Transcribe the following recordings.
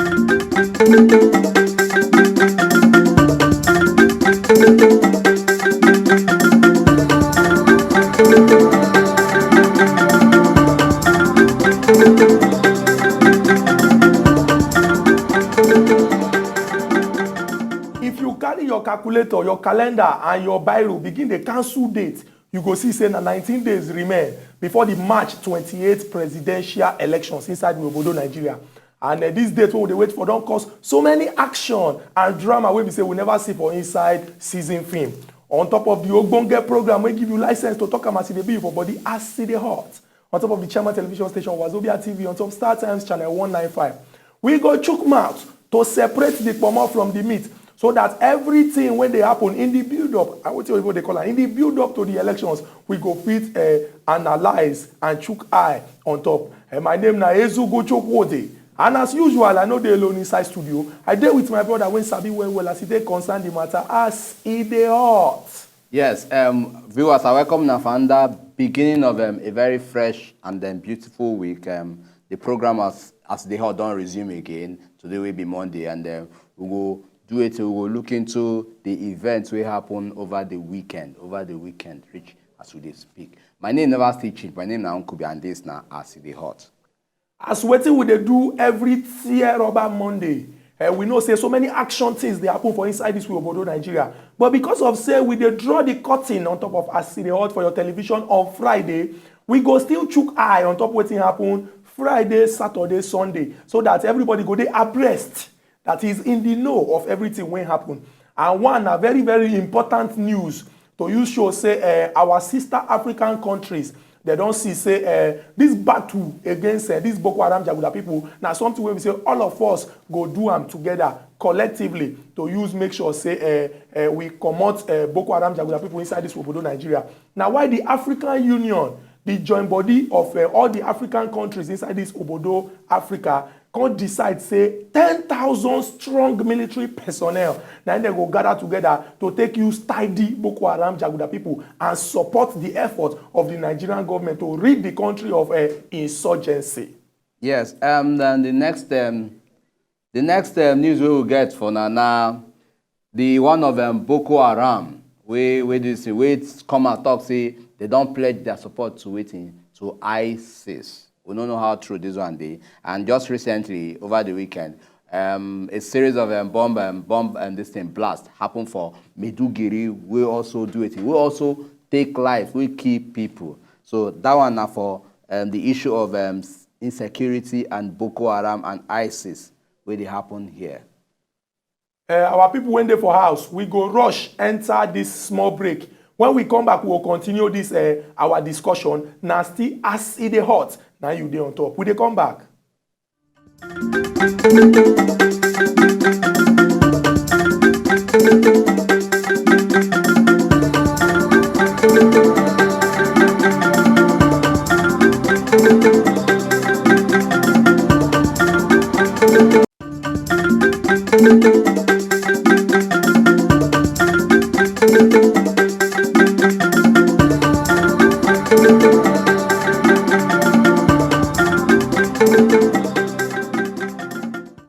If you carry your calculator, your calendar, and your biro, begin the cancel date, you go see say na 19 days remain before the March 28th presidential elections inside Obodo, Nigeria. And this date wey we dey wait for don cause so many action and drama wey be say we never see for inside season film. On top of the ogbonge program wey give you license to talk am as e dey be for body as e dey hot. On top of the Chairman television station Wazobia TV, on top Star Times channel 195. We go chook mouth to separate the pomo from the meat, so that everything when they happen in the build-up, I will tell you what they call it, in the build-up to the elections, we go fit analyze and chook eye on top. My name na ENUGU Chokwode. And as usual, I know they alone inside studio. I dey with my brother when Sabi well as they concern the matter as e dey hot. Yes, viewers are welcome now for the beginning of a very fresh and then beautiful week. The program as the hot don't resume again. Today will be Monday, and we will do it. We will look into the events will happen over the weekend. Rich as we speak. My name never still change. My name now Unkubi, and this now as the hot. As waiting we dey do every year over Monday. We know say so many action things they happen for inside this Obodo, Nigeria. But because of say we dey draw the curtain on top of as the hot for your television on Friday, we go still chook eye on top wetin happen Friday, Saturday, Sunday, so that everybody go dey abreast, that is in the know of everything wey happen. And one very, very important news to use show say our sister African countries, they don't see say this battle against these Boko Haram Jaguda people. Now something where we say all of us go do them together collectively to use make sure say we comot Boko Haram Jaguda people inside this Obodo, Nigeria. Now why the African Union, the joint body of all the African countries inside this Obodo, Africa, can't decide say 10,000 strong military personnel. Now they go gather together to take use tidy Boko Haram Jaguda people and support the effort of the Nigerian government to rid the country of insurgency. Yes, then the next news we will get for now, the one of Boko Haram, we come and talk say they don't pledge their support to AZEEZ. We don't know how true this one is. And just recently, over the weekend, a series of bomb and this thing blast happened for Maiduguri. We also do it. We also take life. We keep people. So that one now for the issue of insecurity and Boko Haram and ISIS, where they happen here. Our people went there for house. We go rush, enter this small break. When we come back, we will continue this our discussion. Now still as it is hot. Now you dey on top. We dey come back.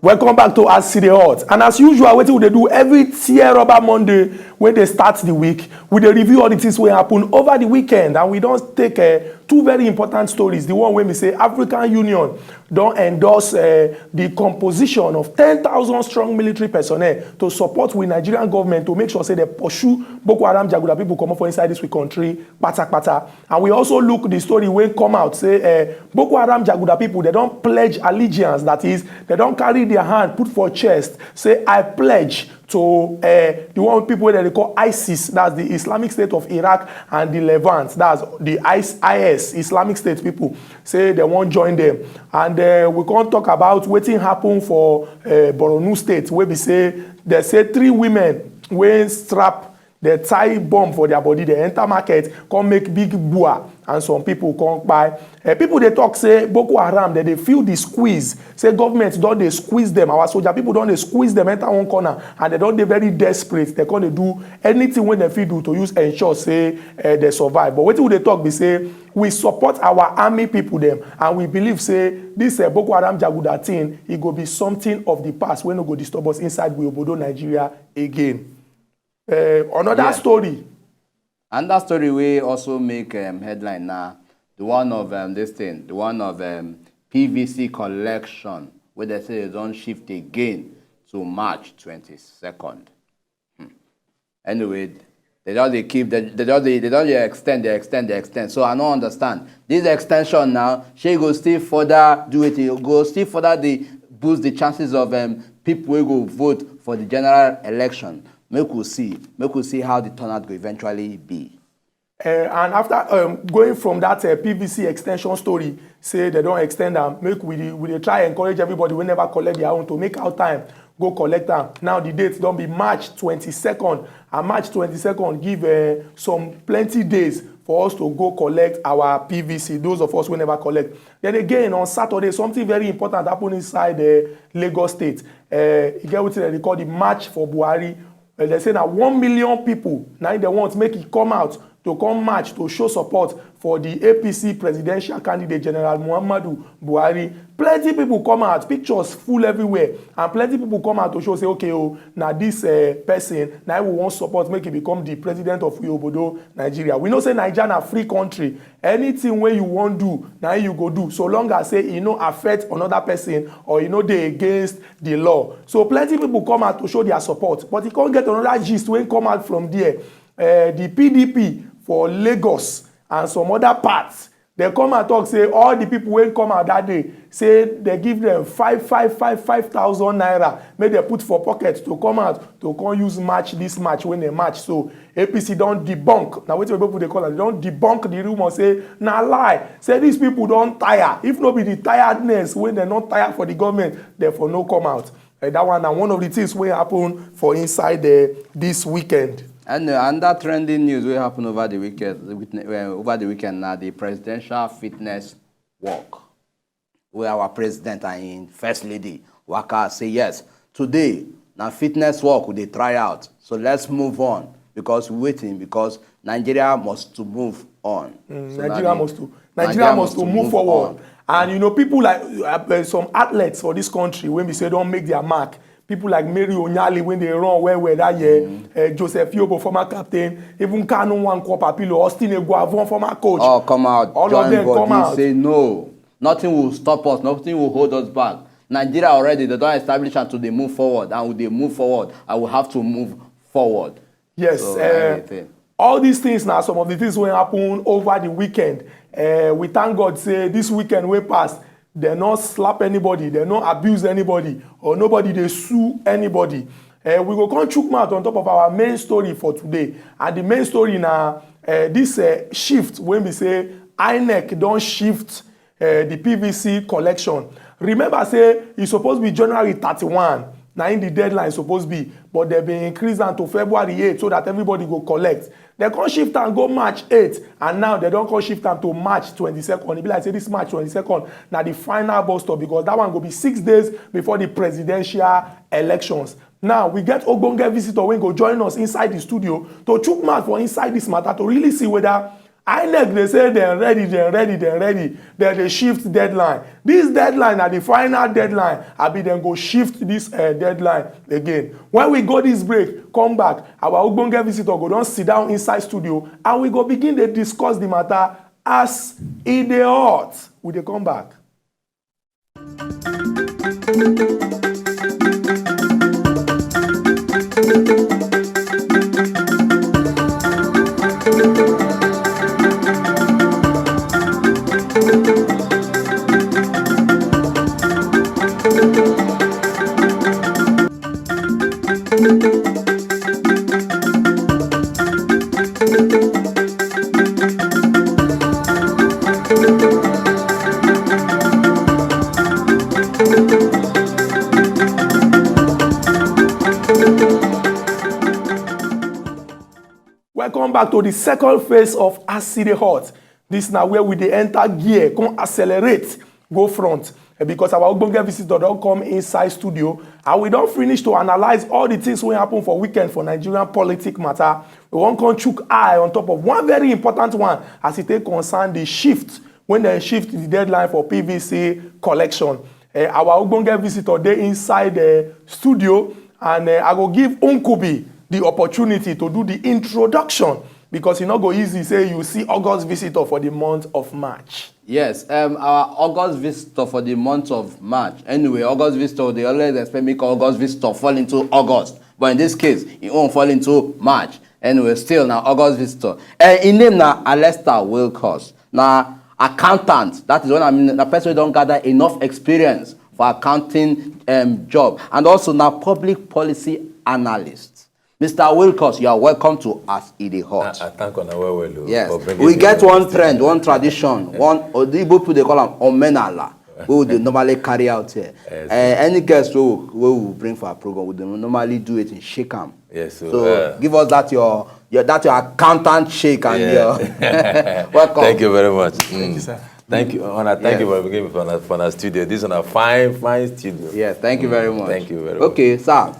Welcome back to As City Hot. And as usual, what we do every year about Monday when they start the week, we dey review all the things wey happen over the weekend, and we don't take two very important stories. The one where we say African Union don't endorse the composition of 10,000 strong military personnel to support with Nigerian government to make sure say they pursue Boko Haram Jaguda people come up for inside this country, pata. And we also look the story when come out say Boko Haram Jaguda people, they don't pledge allegiance, that is, they don't carry their hand put for chest, say I pledge to the one people that they call ISIS, that's the Islamic State of Iraq and the Levant, that's the IS, Islamic State people, say they won't join them. And we can't talk about what happened for Borno State, where they say 3 women when strap, they tie bomb for their body, they enter market, come make big boa, and some people come by. People they talk say Boko Haram, they feel the squeeze. Say government don't they squeeze them. Our soldier people don't they squeeze them enter one corner, and they don't they very desperate. They can't do anything when they feel do to use ensure say they survive. But what will they talk? They say we support our army people them, and we believe say this Boko Haram Jaguda thing it go be something of the past when no go disturb us inside Obodo Nigeria again. Another story. And that story we also make headline now. The one of the one of PVC collection, where they say they don't shift again to March 22nd. Anyway, they don't extend. So I don't understand. This extension now, she go still further do it. Go still further boost the chances of people who go vote for the general election. Make we see how the turnout will eventually be. And after going from that PVC extension story, say they don't extend them, make we try encourage everybody we never collect their own to make our time go collect them. Now the dates don't be March 22nd, and March 22nd give some plenty days for us to go collect our PVC. Those of us who never collect. Then again on Saturday, something very important happened inside Lagos State. You get what they call the March for WARRI. They say now 1 million people now they want to make it come out to come march to show support for the APC presidential candidate General Muhammadu Buhari. Plenty people come out, pictures full everywhere, and plenty people come out to show say, okay, oh, now this person, now we want support, make it become the president of Obodo Nigeria. We know say Nigeria a free country. Anything where you want do, now you go do. So long as say you know affect another person or you know they against the law. So plenty people come out to show their support, but you can't get another gist when come out from there. The PDP for Lagos and some other parts, they come and talk say all the people wey come out that day say they give them 5,000 naira make they put for pocket to come out to come use match this match when they match. So APC don't debunk. Now wetin people they call it, they don't debunk the rumor say na lie. Say these people don't tire. If no be the tiredness when they not tired for the government, therefore no come out. That one na one of the things wey happen for inside this weekend. And that trending news will happen over the weekend now, the presidential fitness walk, where our president and first lady Waka say yes. Today, now fitness walk they try out. So let's move on because we're waiting because Nigeria must to move on. So Nigeria must to move forward. On. And you know, people like some athletes for this country, when we say don't make their mark. People like Mary Onyali when they run well that year, Joseph Yobo, former captain, even Kanu Nwankwo Papilo, Austin Eguavon, former coach. Oh, come out. All of them come out. Say no. Nothing will stop us. Nothing will hold us back. Nigeria already, they don't establish until they move forward. And when they move forward, I will have to move forward. Yes. So, all these things now, some of the things will happen over the weekend. We thank God, say, this weekend we passed. They not slap anybody, they not abuse anybody, or nobody they sue anybody. We go come chook mouth on top of our main story for today. And the main story now, this shift when we say INEC don't shift the PVC collection. Remember say it's supposed to be January 31. Now in the deadline supposed to be, but they've been increased until February 8 so that everybody go collect. They can't shift and go March 8, and now they don't call shift until March 22nd. It be like say this March 22nd, now the final bus stop because that one will be 6 days before the presidential elections. Now we get Ogbonge visitor when go join us inside the studio to chook mouth for inside this matter to really see whether INEC they say they're ready. Then they shift deadline. This deadline are the final deadline. I be then go shift this deadline again. When we go this break, come back. Our Ogbonge visitor go down sit down inside studio and we go begin to discuss the matter as in the hot. We dey come back. Welcome back to the second phase of AZEEZ Hot. This now where we dey enter gear, come accelerate, go front. Because our ogbonge visitor don't come inside studio, and we don't finish to analyze all the things wey happen for weekend for Nigerian politics matter. We wan come chook eye on top of one very important one as it take concern the shift, when they shift the deadline for PVC collection. Our ogbonge visitor dey inside the studio, and I go give Nkubi the opportunity to do the introduction, because e no go easy say you see August visitor for the month of March. Yes, our August visitor for the month of March. Anyway, August visitor, they always expect me August visitor fall into August. But in this case, it won't fall into March. Anyway, still now August visitor. In name now Alesta Wilcox. Now accountant, that is what I mean. The person who don't gather enough experience for accounting job. And also now public policy analyst. Mr. Wilcox, you are welcome to As E Dey Hot. I thank on well. Yes, we get one trend, one tradition, one Igbo people they call them omenala. We would normally carry out here. Yes, any guest we will bring for our program, we normally do it in Shakeham. Yes, so give us that your accountant shake and your welcome. Thank you very much. Thank you, sir. Thank you, Honor. Thank you for being for our studio. This is a fine studio. Yes, thank you very much. Thank you very much. Okay, sir.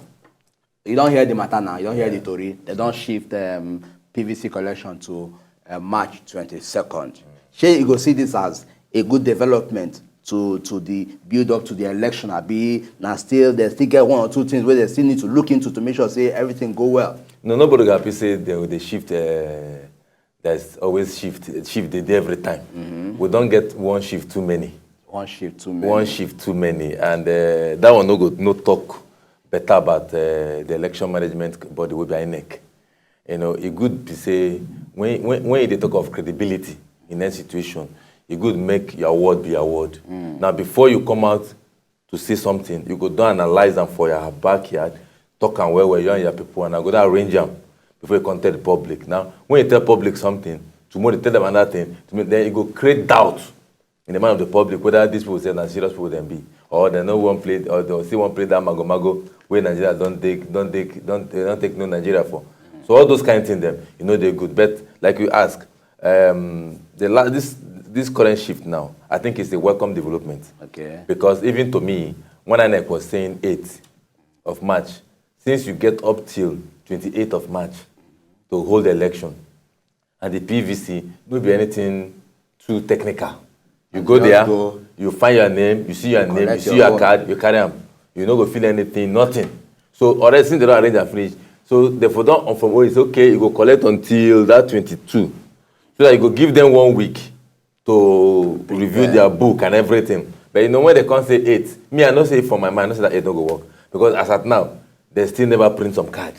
You don't hear the matter now. You don't hear the story. They don't shift PVC collection to March 22nd. You go see this as a good development to the build up to the election. They still get one or two things where they still need to look into to make sure say everything go well. No, nobody can say they shift. There's always shift the day every time. We don't get one shift too many. One shift too many. One shift too many, and that one no talk better about the election management body will be INEC. You know, it good to say when they talk of credibility in that situation, it good make your word be your word. Now, before you come out to say something, you go down and analyze them for your backyard, talk and where you and your people, and I go down arrange them before you can tell the public. Now, when you tell public something, tomorrow you tell them another thing, then you go create doubt in the mind of the public whether these people say that serious people then be, or they know one play, or they still one play that mago where Nigeria don't take no Nigeria for. So all those kind of things, them you know they're good. But like you ask, this current shift now, I think it's a welcome development. Okay. Because even to me, when INEC was saying 8th of March, since you get up till 28th of March to hold the election, and the PVC no be anything too technical. You go there, you find your name, you see your name, you see your card, you carry them. You no go feel anything, nothing. So already since they don't arrange and finish, so therefore don't from where it's okay, you go collect until that 22. So that you go give them 1 week to review their book and everything. But you know when they can't say 8, me I don't say for my mind, I don't say that 8 don't go work. Because as at now, they still never print some card.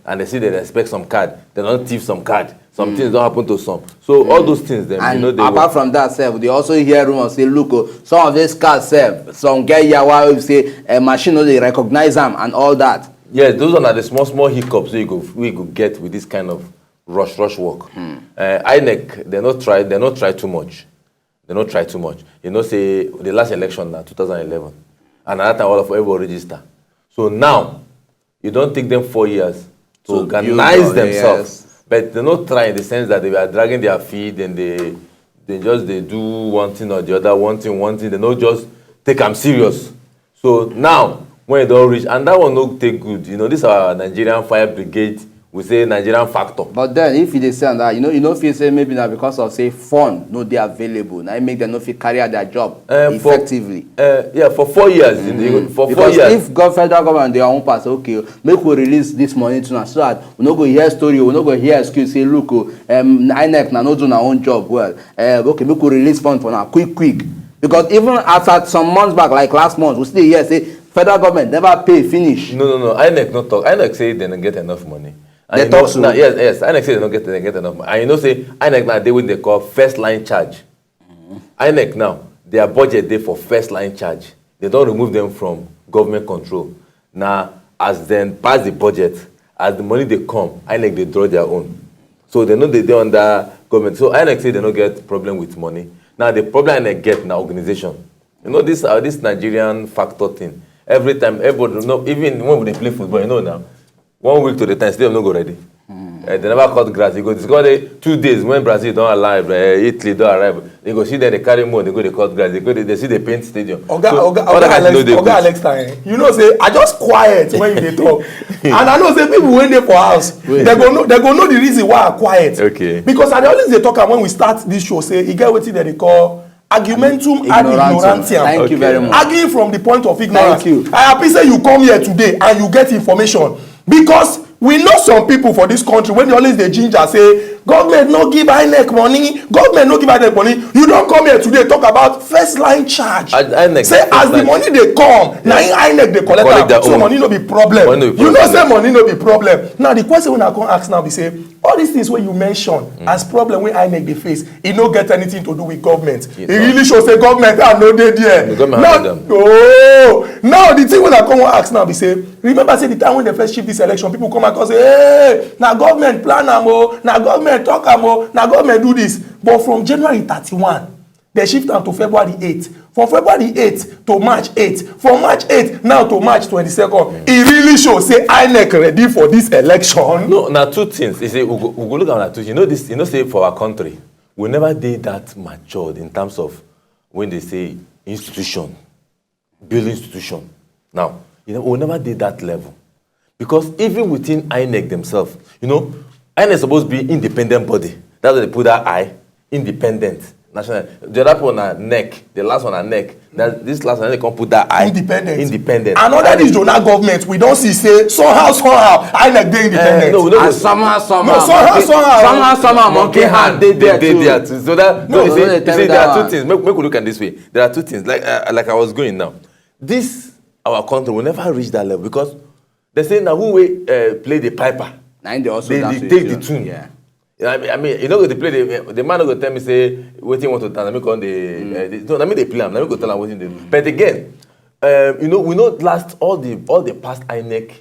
And they see they expect some card, they don't thief some card. Some things don't happen to some. So all those things, then and you know they apart from that, they also hear rumors say, look, some of these cards, some get here while you say a machine, they recognize them and all that. Yes, those are the small hiccups we could get with this kind of rush work. INEC, they not try too much. They not try too much. You know, say the last election now, 2011, and at that time all of everyone register. So now, you don't take them 4 years to organize themselves. Yes. But they not try in the sense that they are dragging their feet and they do one thing or the other, one thing. They not just take them serious. So now, when it don't reach, and that one no take good. You know, this is our Nigerian Fire Brigade. We say Nigerian factor. But then if they say that, you know, if you say maybe now because of say fund, no, they are available. Now it make them not carry out their job effectively. For 4 years. Because if federal government their own pass, okay, make we release this money to us so that we no go hear story, we no go hear excuse say look, INEC na no do our own job well. Okay, make we release fund for now quick. Because even after some months back, like last month, we still hear say federal government never pay finish. No. INEC not talk. INEC say they don't get enough money. And they talk so. Now, yes. INEC say they don't get enough money. And you know say INEC now they what they call first line charge. INEC now their budget they for first line charge. They don't remove them from government control. Now as then pass the budget, as the money they come, INEC they draw their own. So they know they under government. So INEC say they don't get problem with money. Now the problem INEC get now organization. You know this Nigerian factor thing. Every time everybody know, even when they play football, you know now. 1 week to the time, still not go ready. They never cut grass. You go discover 2 days when Brazil don't arrive, Italy don't arrive. They go see them, they carry more, they go, they cut grass. They see the paint stadium. Oga Alesta, you know, say, I just quiet when you talk. And I know, say, people when they for house, they go know the reason why I quiet. Okay. Because I always they talk, and when we start this show, say, you get what they call argumentum ad ignorantium. Thank you very much. Arguing from the point of ignorance. Thank you. I appreciate you come here today and you get information. Because we know some people for this country, when they always the ginger say, government no give INEC money, government no give INEC money. You don't come here today talk about first line charge. Say as the money they come, now INEC they collect am, so money no be problem. You know say money no be problem. Now the question when I come ask now be say, all these things wey you mention as problem wey INEC dey face, e no get anything to do with government. E really show say government no dey there. Now the thing wey I come ask now be say, remember say the time when they first shift this election, people come and say, hey, now government plan am o, now government talk am o, now government do this. But from January 31, they shift am to February 8. From February 8 to March 8. From March 8 now to March 22nd. It really shows say INEC ready for this election. No, now two things. You say we go look at two. You know this. You know, say for our country, we never did that matured in terms of when they say institution, build institution. Now, you know, we never did that level because even within INEC themselves, you know, INEC is supposed to be independent body. That's why they put that I, independent. National. The other one on neck. The last one on neck. This last one they can put that I. Independent. Another is donor government. We don't see say somehow INEC dey independent. No, we don't. Somehow. Monkey hand they there too. So that you see there are two things. Make we look at this way. There are two things. Like I was going now. This our country will never reach that level because they say now who will play the piper. Now they also they take the tune. Yeah. I mean, you know, they play the man go tell me say what you want to tell. Let me call the no. Let me they plan. Let me go tell them what they do. But again, you know, we know last all the past INEC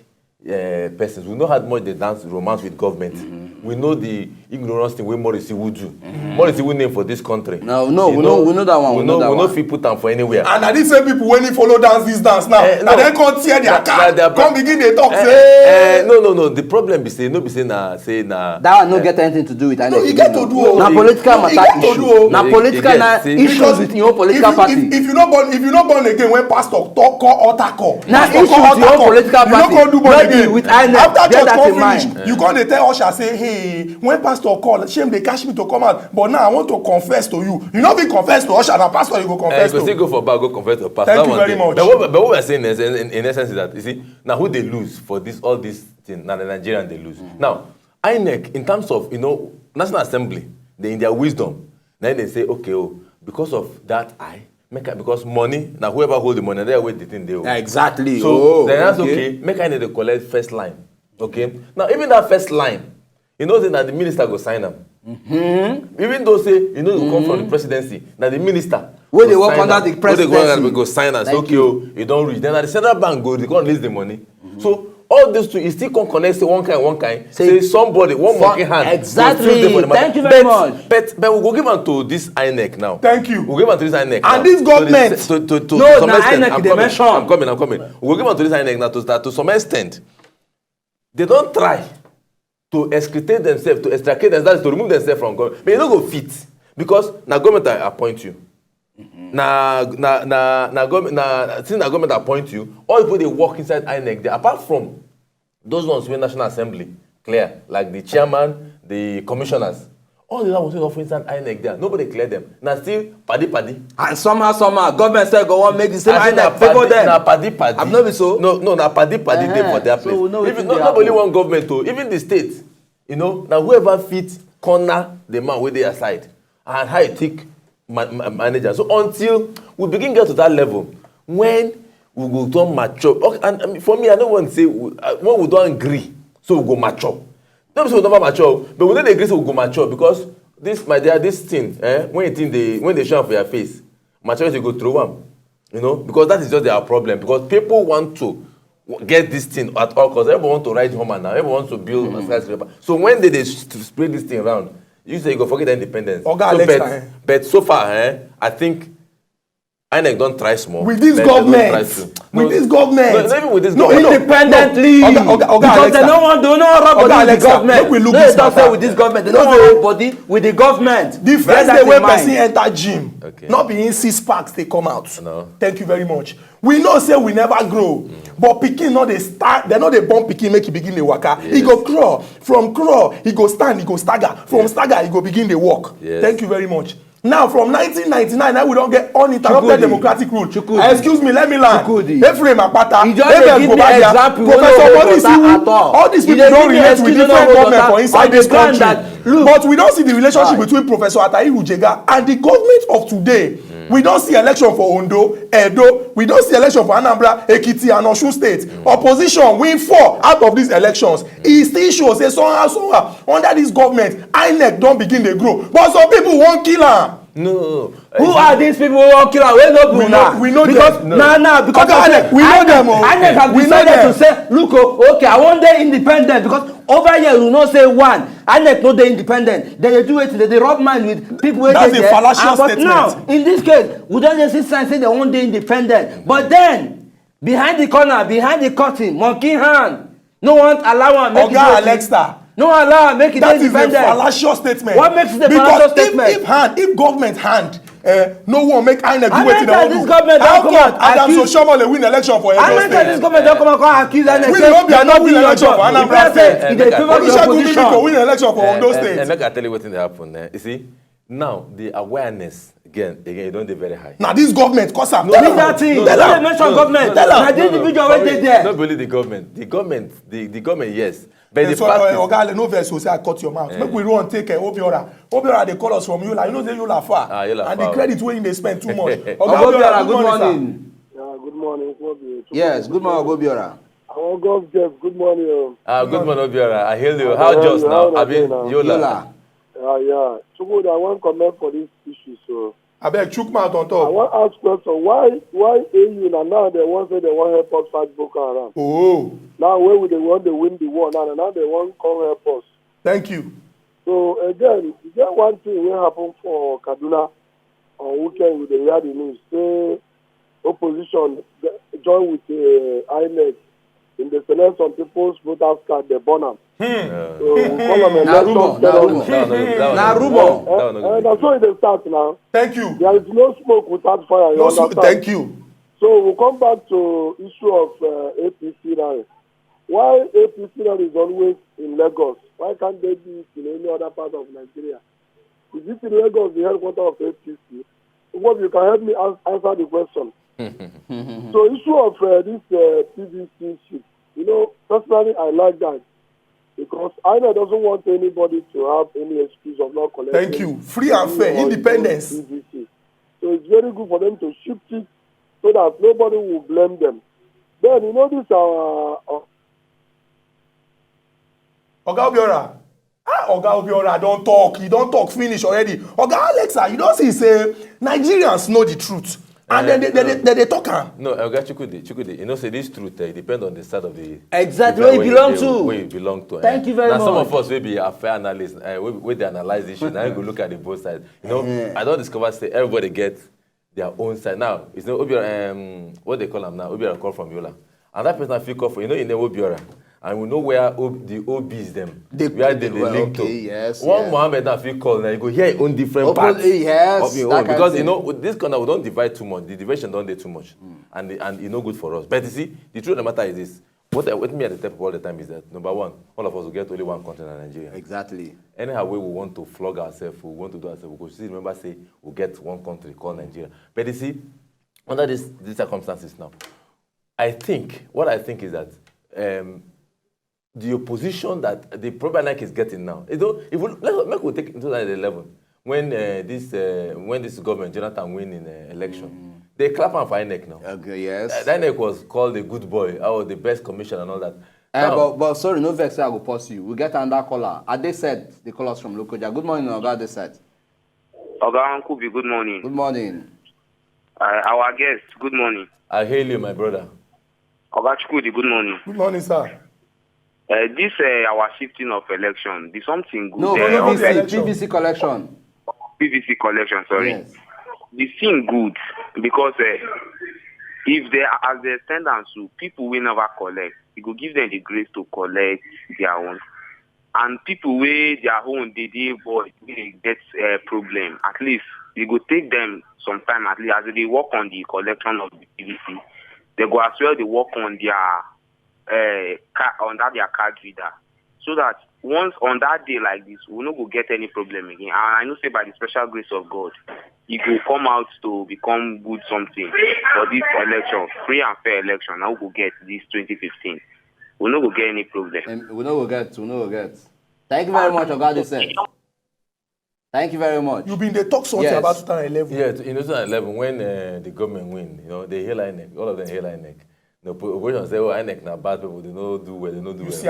persons. We know how much they dance romance with government. We know the ignorance thing where Morrissey would do. Morrissey would name for this country. We know that one. We know if he put them for anywhere. And are these same people when they follow this dance now? And then come tear their car. Come begin they talk. Say no. The problem be say no be say na that one no get anything to do with INEC. No, you get to do. Na political matter issue. Na political issues with your political party. If you not born again when pastor talk call altar call. Na issue with your political party. You no go do born again. With INEC. After church come finish, you go dey tell Usher say, hey, when pastor call, shame they catch me to come out. But now I want to confess to you. You not be confess to Usher, now pastor you go confess to. You go for back, go confess to pastor. Thank you very much. But what we're saying is, in essence is that, you see, now who they lose for this, all this thing, now the Nigerian they lose. Now, INEC, in terms of, you know, National Assembly, they in their wisdom, then they say, okay, because of that because money, now whoever hold the money, they wait the thing they owe. Exactly. So then that's okay. Make INEC they collect first line. Okay? Now, even that first line, you know that the minister go sign them. Even though say you know you come from the presidency, now the minister when they work under the presidency, they go sign us. Okay, you don't reach. Then at the central bank go, they go release the money. So all these two, you still can connect say one kind. Say somebody one monkey hand. Exactly. Thank you very much. But we will give on to this INEC now. Thank you. We'll give on to this INEC. And this government. To some extent, INEC I'm coming. We'll give on to this INEC now to some extent. They don't try to extricate themselves, to extricate themselves, to remove themselves from government. But you don't go fit because now government appoint you. Now since the government appoint you, all people they work inside INEC. They, apart from those ones who National Assembly clear, like the chairman, the commissioners, all the other ones who offer inside INEC there, nobody clear them. Now still paddy. And somehow government say go on make the same INEC favor them. Now paddy. I've not been so. No, now paddy dey for their place. So even not only one government to, even the state, you know, now whoever fit corner the man where they aside and how you take manager. So until we begin get to that level, when we go turn mature, okay, and for me, I don't want to say when we don't agree, so we go mature. Don't say we never mature, but we don't agree, so we go mature because this, my dear, this thing, when they show up for your face, maturity go through them, you know, because that is just their problem. Because people want to get this thing at all costs. Everyone want to ride home and now everyone wants to build a skyscraper. So when they spread this thing around, you say you go forget the independence. But so far, I think INEC don't try small. With this government, even with this government, independently, because they don't want rub body with the government. We don't say with this government. They don't want rub body with the government. The first day when person enter gym, not being 6 packs they come out. No. Thank you very much. We know say we never grow, but pikin no dey start. They no dey born pikin make he begin dey waka. He go crawl, from crawl he go stand, he go stagger, from stagger he go begin dey walk. Thank you very much. Now, from 1999, now we don't get uninterrupted democratic rule. Excuse me, let me land. Ephraim Akpata, Professor Bonisi, all these people don't relate with different government for inside this country. But we don't see the relationship between Professor Atahiru Jega and the government of today. We don't see election for Ondo, Edo. We don't see election for Anambra, Ekiti, and Osun State. Opposition win 4 out of these elections. It still shows say somehow under this government, INEC don't begin to grow. But some people won't kill her. No. Who are these people who want kill her? We know because them. Because we know them. INEC have decided to say, look, okay, I want them independent because over here we not say one. INEC no they independent. Then they do it. They rub mind with people. That's a fallacious statement. But now, in this case, we don't just see signs say they want them independent. But then, behind the corner, behind the curtain, monkey hand, no one allow one. Oga Alesta. No allow make it independent. That is a fallacious statement. What makes it a fallacious statement? If government hand, no one make INEC do wetin they want this do. government How come come out Adam Soshomole win election for Edo State? This government don't come out and accuse INEC. We no win election for Anambra State. Olusegun Mimiko win election for Ondo State. And make I tell you wetin dey happen. You see, now the awareness again, you don't dey very high. Now this government cause am. Tell that thing. Don't mention government. Na the individual wey dey there. Not really the government. The government, yes. But the so, Oga, no verse will say I cut your mouth. Make we run take Obiora. Obiora they call us from Yola. You know say Yola far. And the credit wey they spend too much. Oga Obiora, good morning. Yeah, good morning. Yes, good morning, Obiora. Jeff, good morning. Good morning, Obiora. I hail you. How just now? I mean, Yola. Yeah. So good. I want to comment for this issue. So I beg chook mouth on top. I want to ask question. Why AU now they want say they want help us fight Boko Haram? Oh. Now where would they want to win the war? Now they want to come help us. Thank you. So again, is there one thing will happen for Kaduna on weekend with the hear the news? Say opposition join with the INEC in the select some people's voters card they burn them. So we call them na rumor. That's why they start now. Thank you. There is no smoke without fire. You understand? Thank you. So we'll come back to issue of APC now. Why APC now is always in Lagos? Why can't they be in any other part of Nigeria? Is it in Lagos, the headquarters of APC? Because you can help me answer the question. So issue of this PVC ship, you know, personally I like that because INEC doesn't want anybody to have any excuse of not collecting. Thank you. Free and fair, independence. PVC. So it's very good for them to shift it so that nobody will blame them. Then you know this Oga Obiora. Oga Obiora don't talk. He don't talk finish already. Oga Alexa, you don't see say Nigerians know the truth. And then they talk. No, Oga Chukwudi, you know, say this truth depends on the side of the exactly where you belong to. Where you belong to. Thank you very much. Now some of us will be a fair analyst. Where they analyze this shit. Now you go look at the both sides. You know, I don't discover say everybody gets their own side. Now it's no Obiora. What they call him now? Obiora call from Yola, and that person feel call for. You know, in the Obiora. And we know where the OBs them, where they link to. Yes, one Mohammed that feel call now, you go hear your own different parts yes, of your own. Because you know, with this corner we don't divide too much. The division don't do too much. And it's not good for us. But you see, the truth of the matter is this. What me at the table all the time is that, number one, all of us will get only one country in Nigeria. Exactly. Anyhow way we want to flog ourselves, we want to do ourselves, we still remember say we'll get one country called Nigeria. But you see, under these circumstances now, what I think is that the opposition that the problem is getting now. If we take in 2011 when this government Jonathan win in election, they clap on for INEC now. Okay, yes. INEC was called a good boy, the best commission and all that. But sorry, no vex, I will pause you. We get another caller. AZEEZ, the callers from Lokoja. Good morning, Oga AZEEZ. Oga Nkubi, good morning. Good morning. Our guest, good morning. I hail you, my brother. Oga Chukwudi, good morning. Good morning, sir. This our shifting of election. Be something good. No, PVC collection. PVC collection, sorry. Yes. the thing good because if they as they stand and sue, people will never collect. You go give them the grace to collect their own. And people where their own they get problem. At least you go take them some time at least as they work on the collection of the PVC. They go as well they work on their their card reader. So that once on that day like this, we no go get any problem again. And I know say by the special grace of God, it will come out to become good something for this election, free and fair election. Now we go get this 2015. We no go get any problem. We no go get. Thank you very much, Ogadisen. Thank you very much. You've been the talk something about 2011. Yeah, in 2011 when the government win, they hail INEC, all of them hail INEC. The opposition say, oh, INEC now bad people, they don't do well, they don't do well. You see,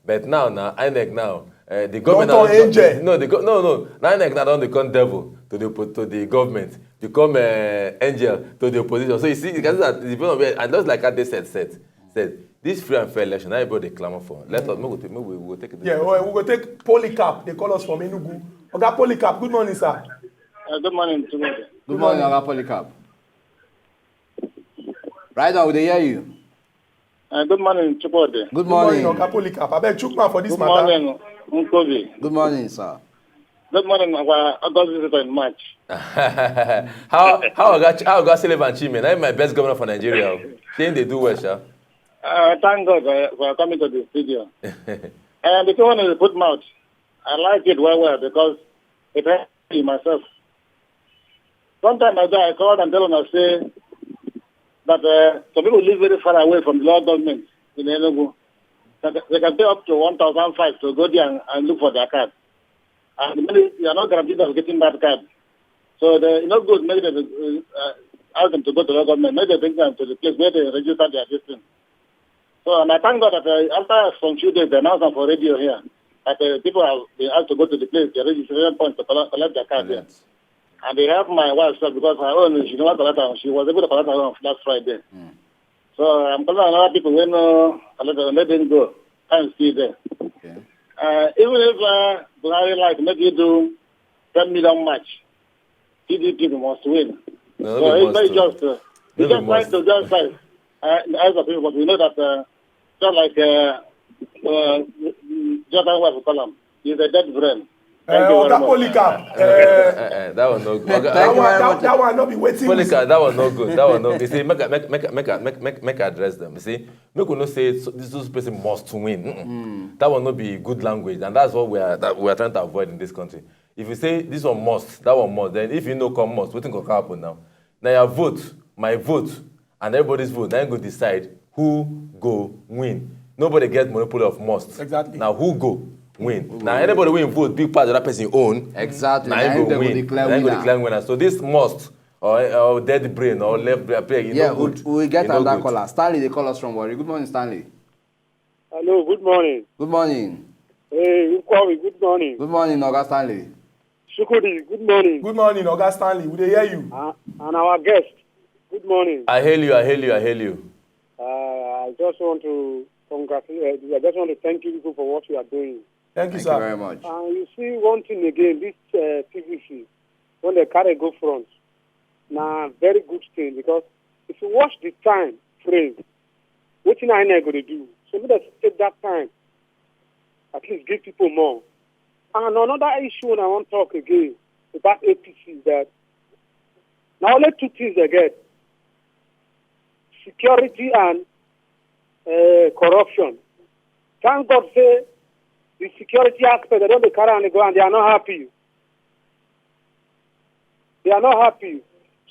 But now, INEC now, the government don't angel. No. Now INEC now don't become devil to the government, become angel to the opposition. So you see, because that and just like they said, this free and fair election, everybody clamor for. Let us we will take it. Yeah, we will take POLYCARP. They call us from ENUGU. Oga POLYCARP, good morning, sir. Good morning. Good morning, Oga POLYCARP. Right now, we hear you. Good morning, Chupode. Good morning. Oga POLYCARP. I beg Chukma for this Good matter. morning, Unkobi. Good morning, sir. Good morning, our August visitor in March. How Oga Sullivan Chime? I'm my best governor for Nigeria. They do well, sir. Thank God for coming to the studio. And the one is put mouth. I like it well because it helps me myself. Sometimes I called and tell them, I say that some people live very far away from the local government in ENUGU. They can pay up to 1,500 to go there and look for their card. And you are not guaranteed of getting that card. So it's not good. Maybe they ask them to go to the local government. Maybe they bring them to the place where they register their distance. So, and I thank God that after some few days, they announced them for radio here that people have been asked to go to the place, the registration point to collect their card here. And they helped my wife because her own, she didn't want to collect her. She was able to collect her own last Friday. So I'm calling other people when let them go. I'm still there. Okay. Even if Buhari like make you do 10 million match, PDP must win. No, so it's very just. We just try to just fight. As a people, but we know that just like Jordan wife call him, he's a dead brain. Oga POLYCARP. That one no good. That one not be waiting. POLYCARP, that one no good. That one no good. You see, make address them. You see, make we not say this person must win. That will not be good language, and that's what we are trying to avoid in this country. If you say this one must, that one must, then if you know come must, what think will happen now? Now your vote, my vote, and everybody's vote, then go decide who go win. Nobody gets monopoly of must. Exactly. Now who go win? Now anybody win vote, big part of that person own. Exactly. Now you go win. Now you go declare winner. So this must or dead brain or left brain. Yeah, we get another caller. Stanley, they call us from WARRI. Good morning, Stanley. Hello, good morning. Good morning. Hey, Wilcox, good morning. Good morning, Oga Stanley. Shukudi, good morning. Good morning, Oga Stanley. We dey hear you. And our guest, good morning. I hail you. I just want to congratulate. I just want to thank you people for what you are doing. Thank you, Thank sir. you very much. You see one thing again, this PVC, when they carry go front, now very good thing because if you watch the time frame, what thing I going to do? So let us take that time, at least give people more. And another issue I want to talk again about APC is that now only two things they get: security and corruption. Thank God say the security aspect, they don't carry and go and they are not happy. They are not happy.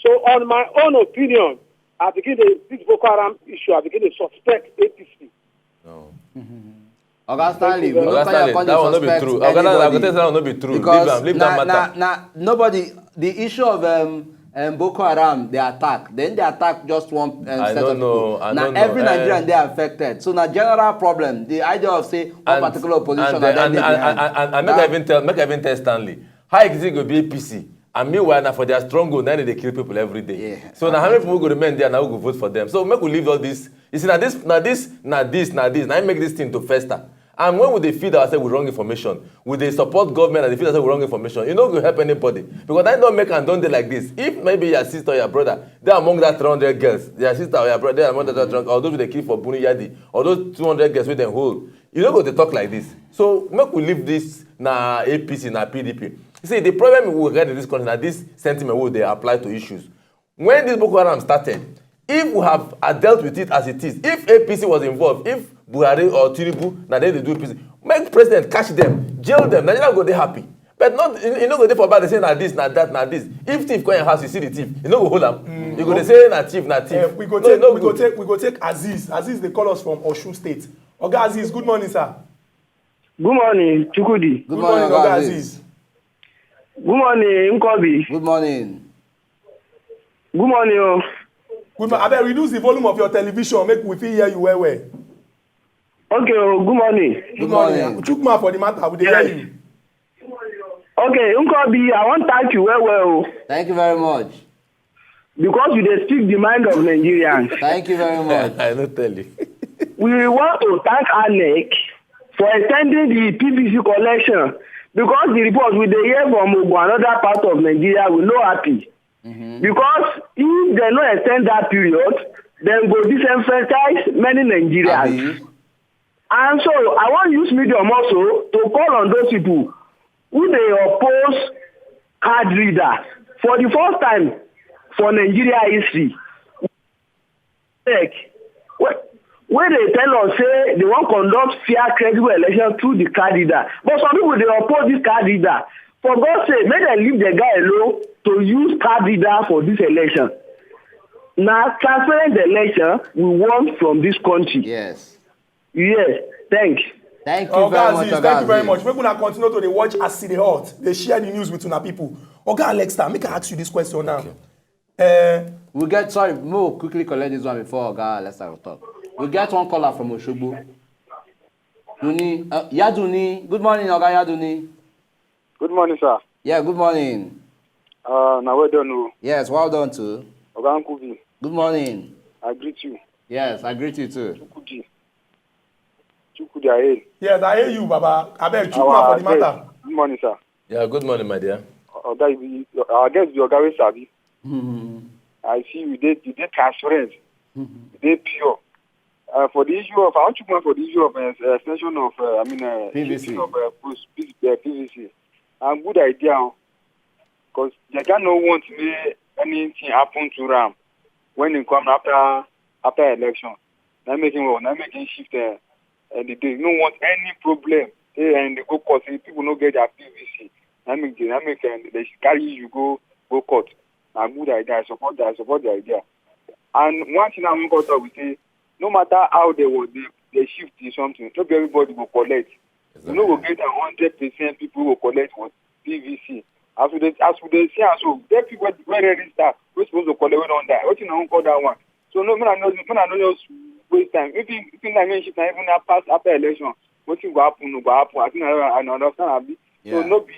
So on my own opinion, I begin this Boko Haram issue, I begin to suspect APC. No. Oga Stanley, we Oga Stanley, that will not be true. Oga Stanley, that will not be true. Because leave that matter. Nobody, the issue of Boko Haram, they attack. Then they attack just one set of people. Now every Nigerian they are affected. So now general problem. The idea of say one particular opposition and make I even tell Stanley. How is it going to be APC? And meanwhile, now for their stronghold, now they kill people every day. Yeah. So now how many people go remain there now who go vote for them? So make we leave all this. You see, now this. Now I make this thing to fester. And when would they feed ourselves with wrong information? Would they support government and they feed ourselves with wrong information? You know, will help anybody. Because I don't make and don't do like this. If maybe your sister or your brother, they're among that 300 girls, your sister or your brother, they're among that 300, or those with the kid for Bunu Yadi, or those 200 girls with them hold, you don't go to talk like this. So, make we leave this na APC, na PDP. You see, the problem we get in this country, now this sentiment will they apply to issues. When this Boko Haram started, if we have dealt with it as it is, if APC was involved, if Buhari or Tinubu, now they do APC, make president catch them, jail them, Nigeria go dey happy. But not, you know, go dey for bad, they say na this, na that, na this. If thief come in your house, you see the thief, you know go hold am. You go dey say na thief, na thief. We go take AZEEZ. AZEEZ, they call us from OSUN State. Oga AZEEZ, good morning, sir. Good morning, Chukudi. Good morning, Oga AZEEZ. Good morning, Nkobi. Good morning. Good morning, oh. Good morning. Abeg, reduce the volume of your television, make we fit hear you well. Okay, oh, good morning. Good morning. Chukma for the matter, we dey hear you. Okay, Nkobi, I want to thank you well. Thank you very much. Because you dey speak the mind of Nigerians. Thank you very much. I don't tell you. We want to thank ANEC for extending the PVC collection. Because the report we dey hear from Ogun, another part of Nigeria, we no happy. Because if they no extend that period, then go disenfranchise many Nigerians. And so I want to use medium also to call on those people who they oppose card readers for the first time for Nigeria history. Where they tell us say they want to conduct fair, credible election through the card reader. But some people they oppose this card reader. For God's sake, make them leave the guy alone to use card reader for this election. Now, transparent election we want from this country. Yes. Yes. Thanks. Thank you very much, Oga AZEEZ, thank you very much. Make una continue to dey watch as e dey hot. They share the news with una people. Oga Alesta, make I ask you this question now. We get, sorry, Mo, quickly collect this one before Oga Alesta will talk. We get one caller from Oshogbo. Yaduni, good morning, Oga Yaduni. Good morning, sir. Yeah, good morning. Now well done. Yes, well done too. Oga Nkubi. Good morning. I greet you. Yes, I greet you too. Chukudi, I hail. Yes, I hear you, Baba. Abeg, Chukma for the matter. Good morning, sir. Yeah, good morning, my dear. Oga, our guest be Oga wey sabi. I see you dey transparent. You dey pure. For the issue of, I want Chukma for the issue of extension of, PVC. Of PVC. Good idea, because they don't want to make anything happen to Ram when it comes after election. Not making shift the day. They don't want any problem. And they go court. People don't get their PVC. They carry you go court. A good idea. I support the idea. And one thing I'm going to talk with you, no matter how they shift something, not everybody will collect. You know, we'll get 100% people will collect what PVC. As we see, so there people where register, we're supposed to collect, we don't die. What you know, call that one. So no, I know just waste time. If you think I mean, shift even after election, what thing go happen, no go happen. I think I understand. So no be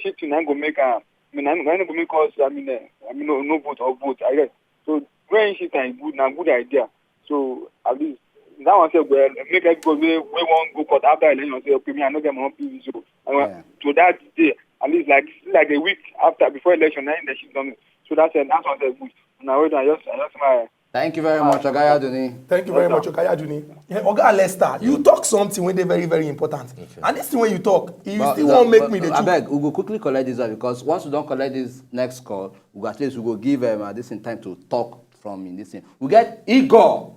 shifting. I'm gonna make I'm gonna make us. No vote or vote. I guess. So when shifting is good idea. So at least that one say well, make everybody we won't go court after election. Say okay, me I no get my own PVC. So to that day, at least like a week after before election, then they shift on it. So that's one say good. Now wait, I just my. Thank you very much, Oga Yaduni. Thank you very much, Oga Yaduni. Oga Alesta, you talk something when they very, very important. Okay. And this thing when you talk, you still won't make me the truth. I beg, we will quickly collect this one because once we don't collect this next call, we at least we will give this in time to talk from in this thing. We get Igor.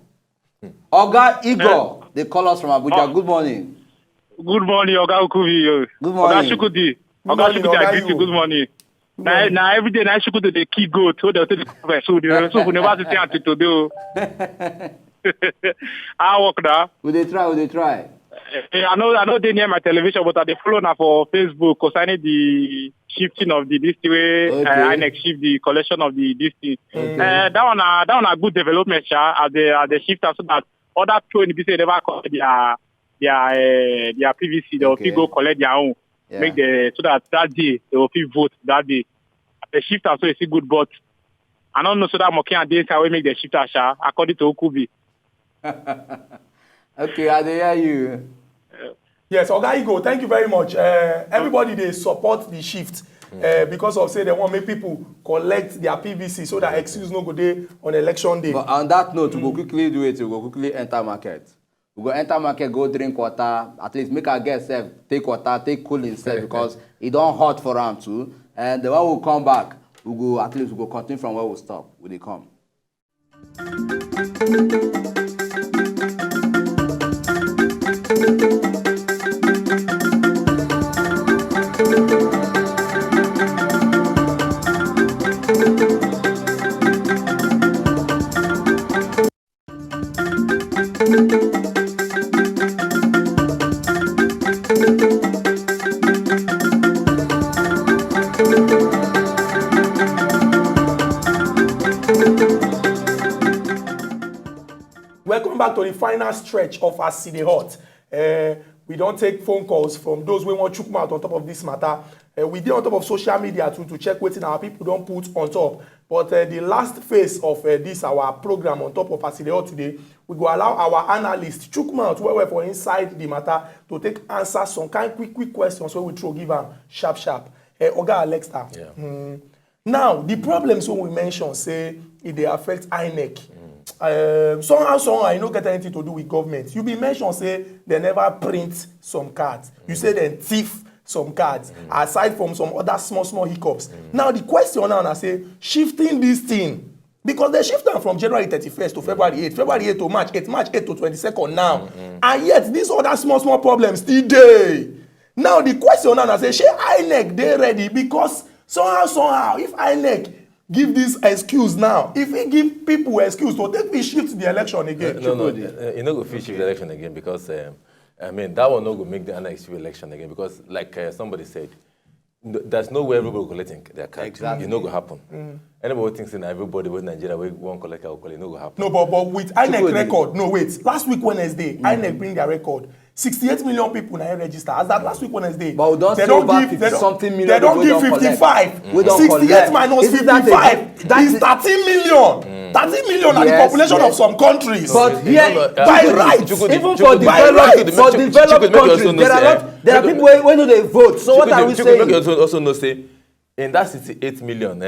Oga Igor, they call us from Abuja. Good morning. Good morning, Oga Ukuvi. Good morning. Oga Shukudi. Oga Shukudi, I greet you. Good morning. Now every day, I should go to the key goat. So they'll take the so we never see until today. I work now. Will they try? I know they near my television, but they follow now for Facebook concerning the shifting of the this way. I next shift the collection of the this thing. That one a good development, as the shifter, so that other people in the business never collect their PVC. They will go collect their own. Yeah. Make so that day they will vote that day. The shifter so is good, but I don't know so that Moki and Data will make the shifter according to Okubi. Okay, I hear you. Yes, Oga Igo, thank you very much. Everybody, they support the shift because of, say, they want to make people collect their PVC so that excuse no go day on election day. But on that note, we go quickly do it. We go quickly enter market. We go enter market, go drink water. At least make our guests take water, take cool himself because it don't hot for them too. And the one we come back, we go at least we go continue from where we stop. When they come. Welcome back to the final stretch of AZEEZ Hot. We don't take phone calls from those who want to chook mouth on top of this matter. We did on top of social media to check what our people don't put on top. But the last phase of this our program on top of AZEEZ Hot today, we go allow our analyst chook mouth where we're for inside the matter to take answer some kind quick questions where we throw give them sharp. Oga Alesta. Yeah. Now the problems when we mention say if they affect INEC. Somehow I don't get anything to do with government. You be mentioned say they never print some cards. You say they thief some cards aside from some other small hiccups. Now the question now I say shifting this thing because they shift them from January 31st to February 8th, February 8th to March 8th, March 8th to 22nd now. And yet these other small problems still there. Now the question now I say shey INEC they ready because somehow if INEC give this excuse now. If he give people excuse to take we shift the election again. No, you know go fit shift the election again because I mean that one no go make the next election again because like somebody said, there's no way everybody will collect their card. Exactly. It no go happen. Anybody thinks in everybody with Nigeria we won't collect our call, it no go happen. No, but with INEC record, no wait. Last week Wednesday, INEC bring their record. 68 million people now register. As that last week Wednesday. But we don't they say don't over give 50 something million. They don't give 55. We don't 68 collect. minus Isn't 55 that is 13 million. 13 million are the Yes, population yes. of some countries. But here, by right, even for developed countries, there are people who know they vote. So what are we saying? You also know say in that 68 million,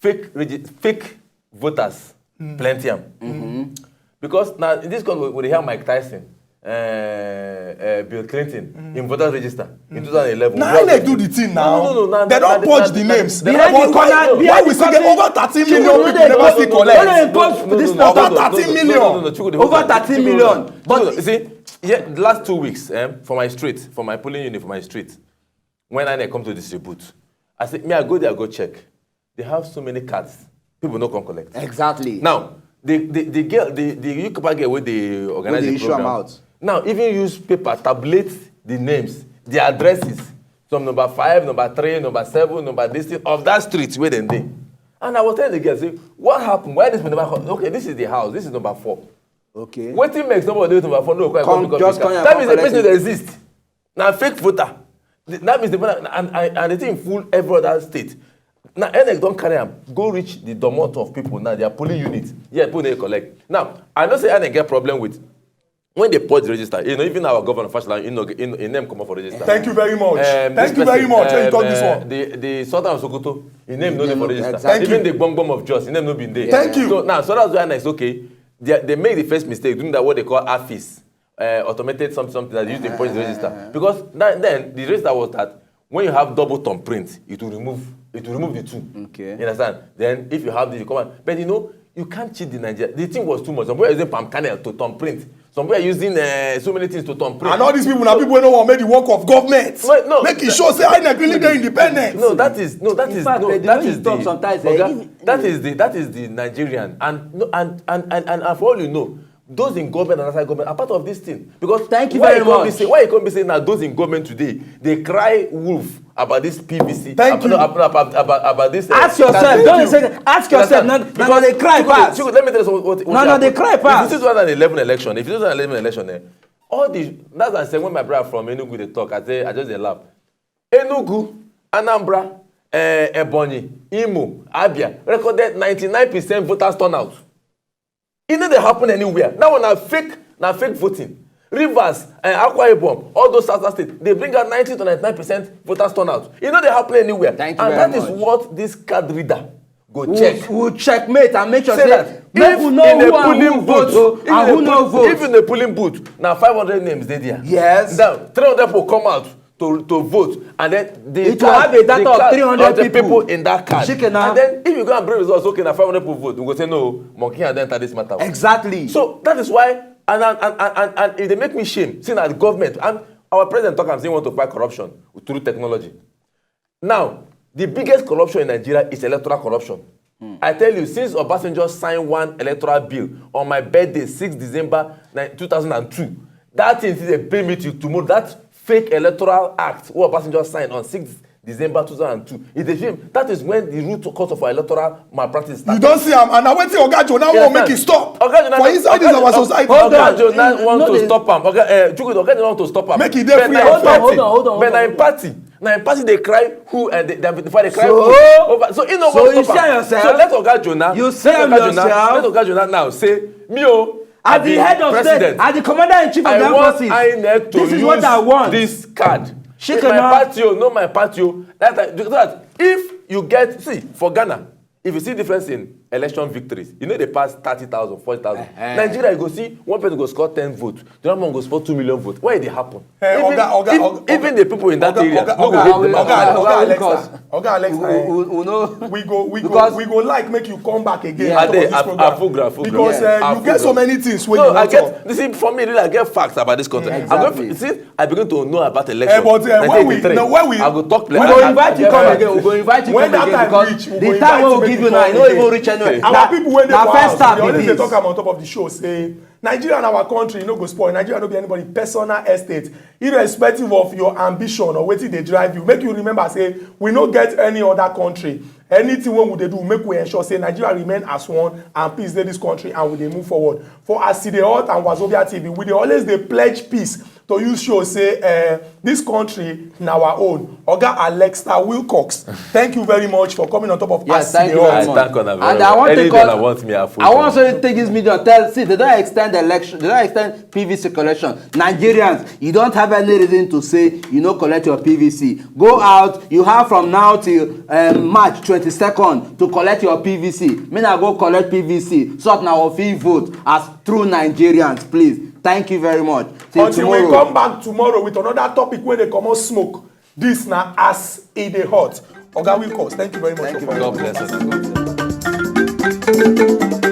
fake voters, plenty am. Because now in this country we have Mike Tyson. Bill Clinton in voters register in 2011. Now they do the thing now. No. They don't purge the names. Why we still get over 13 million people never still collect? Over 13 million. Over 13 million. But you see, the last 2 weeks for my street, for my polling unit, for my street, when I come to distribute, I say, I go there, I go check. They have so many cards, people no come collect. Exactly. Now, the UCAPA girl where they organize the program. Out. Now, even use paper, tabulate the names, the addresses, from number 5, number 3, number 7, number this thing, of that street where they dey. And I was telling the girl, say, what happened? Why this number? Okay, this is the house. This is number 4. Okay. What thing makes somebody do number 4? No, that means the person that exists. Now, fake voter. That means the person, and the thing fool every other state. Now, ENUGU don't carry them. Go reach the domot of people now. They are polling units. Yeah, people they collect. Now, I don't say ENUGU get problem with. When they purge the register, even our governor, in name come up for register. Thank you very much. Thank you very much. You talk this one. The Sultan of Sokoto, in name no name for register. Exactly. Even the Bongbong of Jos, in name no been there. Thank you. So now, so that's why it's okay. They made the first mistake doing that what they call AFIS, automated something that used to purge the register. Because then the register was that when you have double thumb print, it will remove the two. Okay. You understand? Then if you have this, you come on. But you can't cheat the Nigeria. The thing was too much. Somebody using palm kernel to thumb print. Somebody are using so many things to thumb print. And all these people now people don't want to make the work of government. No, make it show say INEC really they independent. That is the Nigerian and for all you know, those in government and outside government are part of this thing. Because thank you very much. Why you can't be saying that those in government today they cry wolf about this PVC? About this. Ask yourself. Don't say. Ask yourself. No, they cry pass. Let me tell you what. No, they cry pass. If this was an 2011 election, all the that's what I said when my brother from ENUGU they talk. I just they laugh. ENUGU, Anambra, Ebonyi, Imo, Abia recorded 99% voters turnout. It didn't happen anywhere. Now on fake voting. Rivers, Akwa Ibom, all those southern states, they bring out 90 to 99% voters turnout. You know they happen anywhere. Thank you and very that much. Is what this card reader go check. We'll checkmate and make sure Say that make we know who vote and who no vote. If in the polling booth, now 500 names they there. Yes. Now 300 will come out to vote, and then it will have a data of 300 people in that card. Shikena. And then if you go and bring results, okay, now 500 people vote, we go say no, monkey and then enter this matter. Exactly. So that is why, and if they make me shame, seeing that the government and our president talk and saying want to fight corruption through technology. Now, the biggest corruption in Nigeria is electoral corruption. I tell you, since Obasanjo signed one electoral bill on my birthday, 6 December 2002, that thing is a pay me till tomorrow. That fake electoral act what Obasanjo signed on 6 December 2002 is a shame. That is when the root cause of our electoral malpractice started. You don't see him, and I wait till Oga Jonah won't make it stop. For inside this our society. Oga Jonah want to stop him. Oga Jonah want to stop him. Make it there free. Hold on. But now in party they cry who and before they cry so, who. Over. So you know so what you stop say him. yourself. So let Oga Jonah. You say yourself. Let Oga Jonah now say me as the head of state, as the commander-in-chief of the armed forces, INEC to this is what I want. This card. Shikena. My party, no my party. That if you get, see, for Ghana, if you see difference in election victories, you know they pass 30,000, 40,000. Nigeria, you go see one person go score 10 votes, the other one go score 2 million votes. Why did it happen? Even the people in that area, Oga Alexa, we go like make you come back again. Because you get so many things when you want to. You see, for me, really, I get facts about this country. Exactly. I begin to know about election. But when we I go talk. We go invite you come again. We go invite you come again because the time we will give you now, you don't even reach anywhere. Our people when they go first out, they be always this. talk on top of the show say Nigeria and our country no go spoil. Nigeria no be anybody personal estate, irrespective of your ambition or wetin dey drive you. Make you remember say we no get any other country. Anything wey we dey do, make we ensure say Nigeria remain as one and peace dey this country and we dey move forward. For AZEEZ and Wazobia TV, we dey always dey pledge peace to use show say this country na our own. Oga Alesta Wilcox, thank you very much for coming on top of yes, thank you very much. And I want to take this media tell see they don't extend the election, they don't extend PVC collection. Nigerians, you don't have any reason to say you no collect your PVC. Go out, you have from now till March 22nd to collect your PVC. Me na go collect PVC so that now we vote as true Nigerians, please. Thank you very much. Till until tomorrow. We come back tomorrow with another topic where they come out smoke. This now as it dey hot. Oga Wilcox, thank you very much. Thank you. God bless us.